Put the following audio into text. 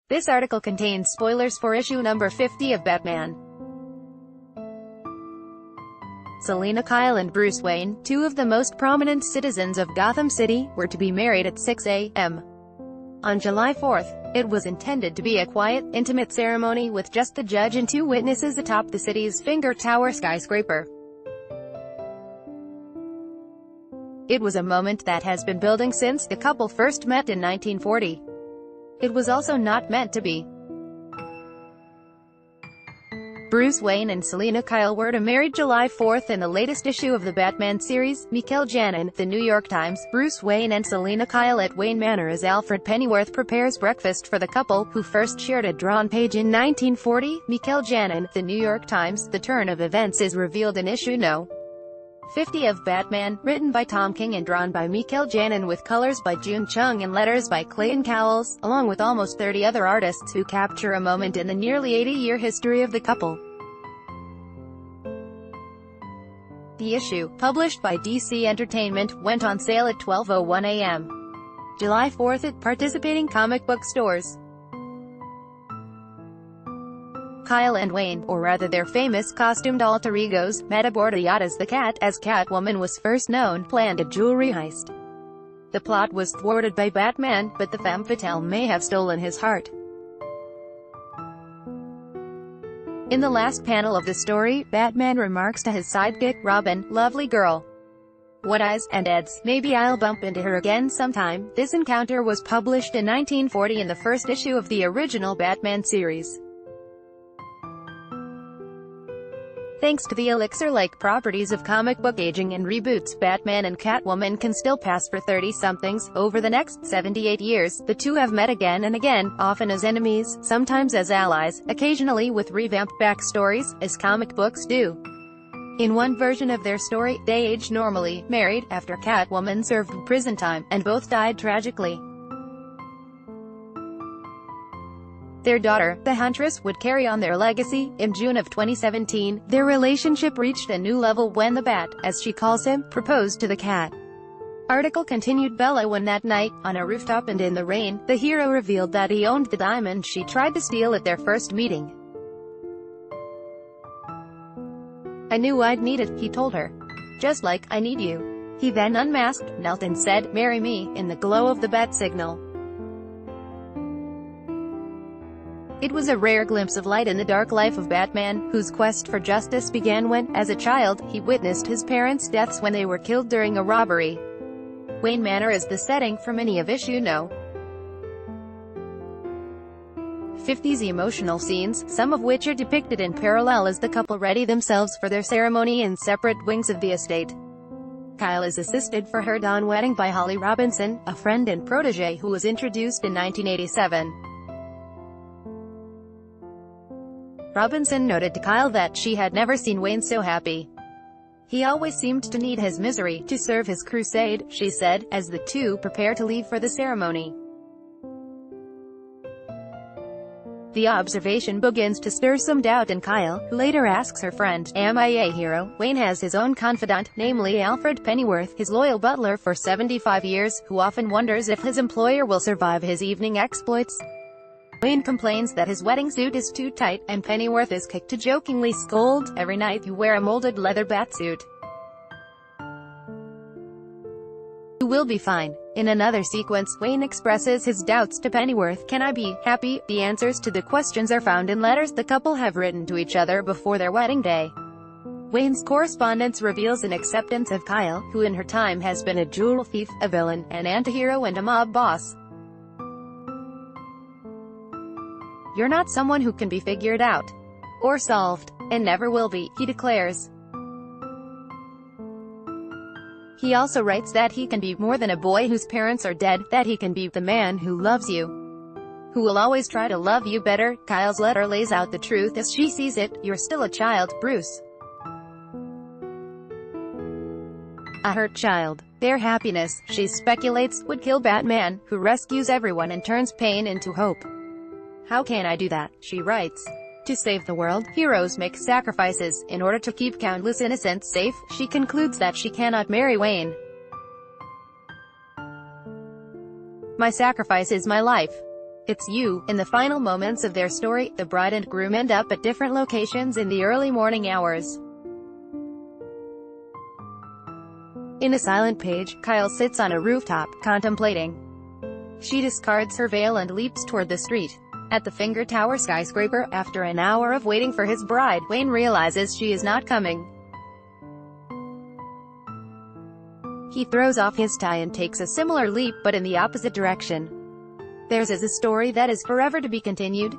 This article contains spoilers for issue number 50 of Batman. Selina Kyle and Bruce Wayne, two of the most prominent citizens of Gotham City, were to be married at 6 a.m. on July 4th. It was intended to be a quiet, intimate ceremony with just the judge and two witnesses atop the city's Finger Tower skyscraper. It was a moment that has been building since the couple first met in 1940. It was also not meant to be. Bruce Wayne and Selina Kyle were to marry July 4th in the latest issue of the Batman series. Mikel Janin, The New York Times. Bruce Wayne and Selina Kyle at Wayne Manor as Alfred Pennyworth prepares breakfast for the couple, who first shared a drawn page in 1940. Mikel Janin, The New York Times. The turn of events is revealed in issue no. 50 of Batman, written by Tom King and drawn by Mikel Janin with colors by June Chung and letters by Clayton Cowles, along with almost 30 other artists who capture a moment in the nearly 80-year history of the couple. The issue, published by DC Entertainment, went on sale at 12:01 a.m. July 4th at participating comic book stores. Kyle and Wayne, or rather their famous costumed alter egos, met aboard a yacht as the Cat, as Catwoman was first known, planned a jewelry heist. The plot was thwarted by Batman, but the femme fatale may have stolen his heart. In the last panel of the story, Batman remarks to his sidekick, Robin, "Lovely girl. What eyes, and Ed's, maybe I'll bump into her again sometime." This encounter was published in 1940 in the first issue of the original Batman series. Thanks to the elixir-like properties of comic book aging and reboots, Batman and Catwoman can still pass for 30-somethings. Over the next 78 years, the two have met again and again, often as enemies, sometimes as allies, occasionally with revamped backstories, as comic books do. In one version of their story, they aged normally, married, after Catwoman served prison time, and both died tragically. Their daughter, the Huntress, would carry on their legacy. In June of 2017, their relationship reached a new level when the Bat, as she calls him, proposed to the Cat. Article continued. Bella, when that night, on a rooftop and in the rain, the hero revealed that he owned the diamond she tried to steal at their first meeting. "I knew I'd need it," he told her. "Just like I need you." He then unmasked, knelt and said, "Marry me," in the glow of the bat signal. It was a rare glimpse of light in the dark life of Batman, whose quest for justice began when, as a child, he witnessed his parents' deaths when they were killed during a robbery. Wayne Manor is the setting for many of issue no. 50's emotional scenes, some of which are depicted in parallel as the couple ready themselves for their ceremony in separate wings of the estate. Kyle is assisted for her dawn wedding by Holly Robinson, a friend and protege who was introduced in 1987. Robinson noted to Kyle that she had never seen Wayne so happy. "He always seemed to need his misery to serve his crusade," she said, as the two prepare to leave for the ceremony. The observation begins to stir some doubt in Kyle, who later asks her friend, "Am I a hero?" Wayne has his own confidant, namely Alfred Pennyworth, his loyal butler for 75 years, who often wonders if his employer will survive his evening exploits. Wayne complains that his wedding suit is too tight, and Pennyworth is quick to jokingly scold, "Every night you wear a molded leather batsuit. You will be fine." In another sequence, Wayne expresses his doubts to Pennyworth. "Can I be happy?" The answers to the questions are found in letters the couple have written to each other before their wedding day. Wayne's correspondence reveals an acceptance of Kyle, who in her time has been a jewel thief, a villain, an anti-hero and a mob boss. "You're not someone who can be figured out. Or solved. And never will be," he declares. He also writes that he can be more than a boy whose parents are dead, that he can be the man who loves you, who will always try to love you better. Kyle's letter lays out the truth as she sees it. "You're still a child, Bruce. A hurt child." Their happiness, she speculates, would kill Batman, who rescues everyone and turns pain into hope. "How can I do that?" she writes. "To save the world, heroes make sacrifices. In order to keep countless innocents safe," she concludes that she cannot marry Wayne. "My sacrifice is my life. It's You. In the final moments of their story, the bride and groom end up at different locations in the early morning hours. In a silent page, Kyle sits on a rooftop, contemplating. She discards her veil and leaps toward the street. At the Finger Tower skyscraper, after an hour of waiting for his bride, Wayne realizes she is not coming. He throws off his tie and takes a similar leap, but in the opposite direction. Theirs is a story that is forever to be continued.